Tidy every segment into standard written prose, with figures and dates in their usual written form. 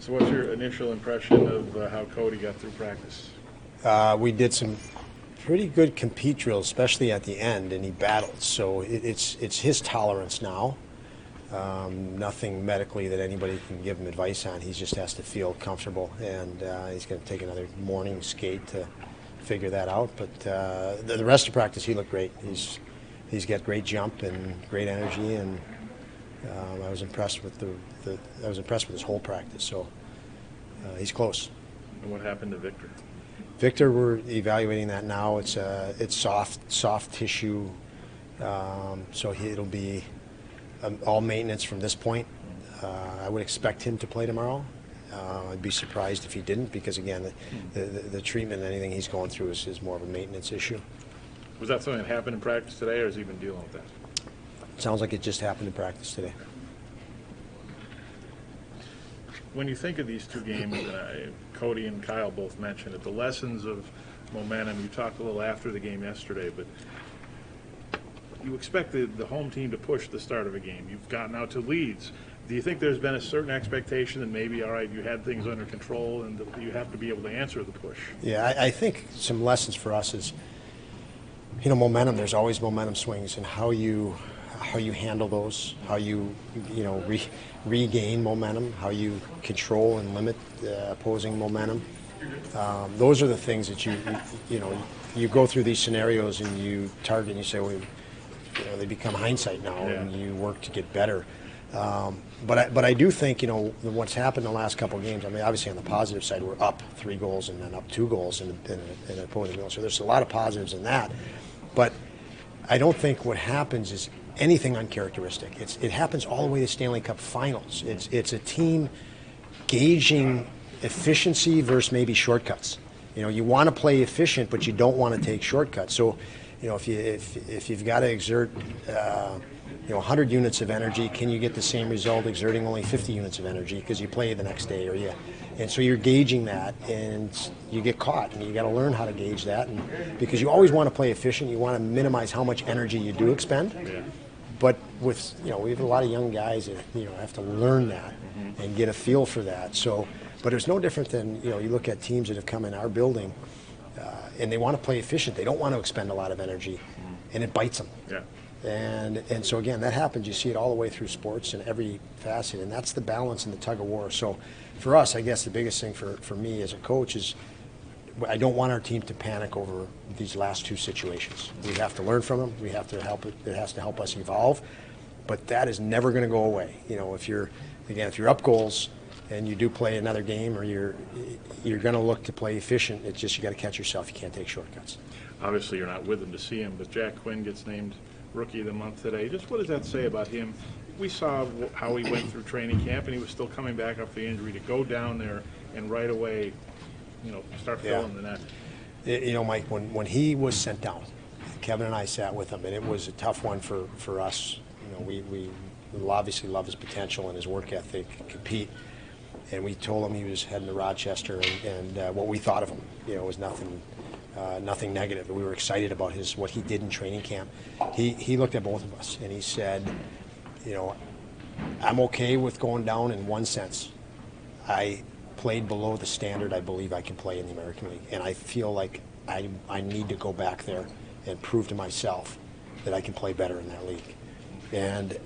So what's your initial impression of how Cody got through practice? We did some pretty good compete drills, especially at the end, and he battled. So it's his tolerance now. Nothing medically that anybody can give him advice on. He just has to feel comfortable, and he's going to take another morning skate to figure that out. But the rest of practice, he looked great. He's got great jump and great energy, and I was impressed with I was impressed with his whole practice. So he's close. And what happened to Victor? Victor, we're evaluating that now. It's soft tissue, so it'll be all maintenance from this point. I would expect him to play tomorrow. I'd be surprised if he didn't, because again, the treatment and anything he's going through is more of a maintenance issue. Was that something that happened in practice today, or has he been dealing with that? Sounds like it just happened in practice today. When you think of these two games, Cody and Kyle both mentioned it, the lessons of momentum. You talked a little after the game yesterday, but you expect the home team to push the start of a game. You've gotten out to leads. Do you think there's been a certain expectation that maybe, all right, you had things under control and that you have to be able to answer the push? Yeah, I think some lessons for us is, momentum. There's always momentum swings, and how you handle those, how you regain momentum, how you control and limit opposing momentum. Those are the things that you go through these scenarios and you target and you say, well, they become hindsight now, yeah. And you work to get better. But I do think what's happened in the last couple of games. I mean, obviously on the positive side, we're up 3 goals and then up 2 goals in an opposing goal. So there's a lot of positives in that. But I don't think what happens is anything uncharacteristic. It happens all the way to Stanley Cup Finals. It's a team gauging efficiency versus maybe shortcuts. You want to play efficient, but you don't want to take shortcuts. So, if you've got to exert 100 units of energy, can you get the same result exerting only 50 units of energy because you play the next day, and so you're gauging that, and you get caught, and you got to learn how to gauge that, and because you always want to play efficient, you want to minimize how much energy you do expend. Yeah. But with we have a lot of young guys that have to learn that and get a feel for that. So, but it's no different than you look at teams that have come in our building, and they want to play efficient. They don't want to expend a lot of energy, and it bites them. Yeah. And so again, that happens. You see it all the way through sports in every facet, and that's the balance and the tug of war. So for us, I guess the biggest thing for me as a coach is I don't want our team to panic over these last 2 situations. We have to learn from them. We have to help it. It has to help us evolve. But that is never going to go away. If you're up goals and you do play another game, or you're going to look to play efficient, it's just you got to catch yourself. You can't take shortcuts. Obviously, you're not with him to see him, but Jack Quinn gets named Rookie of the Month today. Just what does that say about him? We saw how he went through training camp, and he was still coming back off the injury to go down there and right away, start filling the net. Mike, when he was sent down, Kevin and I sat with him, and it was a tough one for us. We obviously love his potential and his work ethic, compete, and we told him he was heading to Rochester, and what we thought of him, was nothing negative. We were excited about what he did in training camp. He looked at both of us and he said, I'm okay with going down in one sense. I played below the standard I believe I can play in the American League, and I feel like I need to go back there and prove to myself that I can play better in that league. And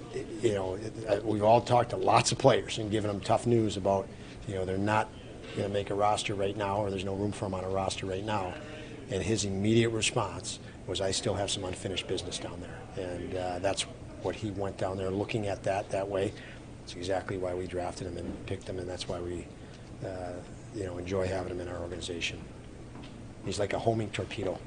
we've all talked to lots of players and given them tough news about they're not going to make a roster right now, or there's no room for them on a roster right now. And his immediate response was, I still have some unfinished business down there. And that's what he went down there looking at that way. It's exactly why we drafted him and picked him, and that's why we enjoy having him in our organization. He's like a homing torpedo.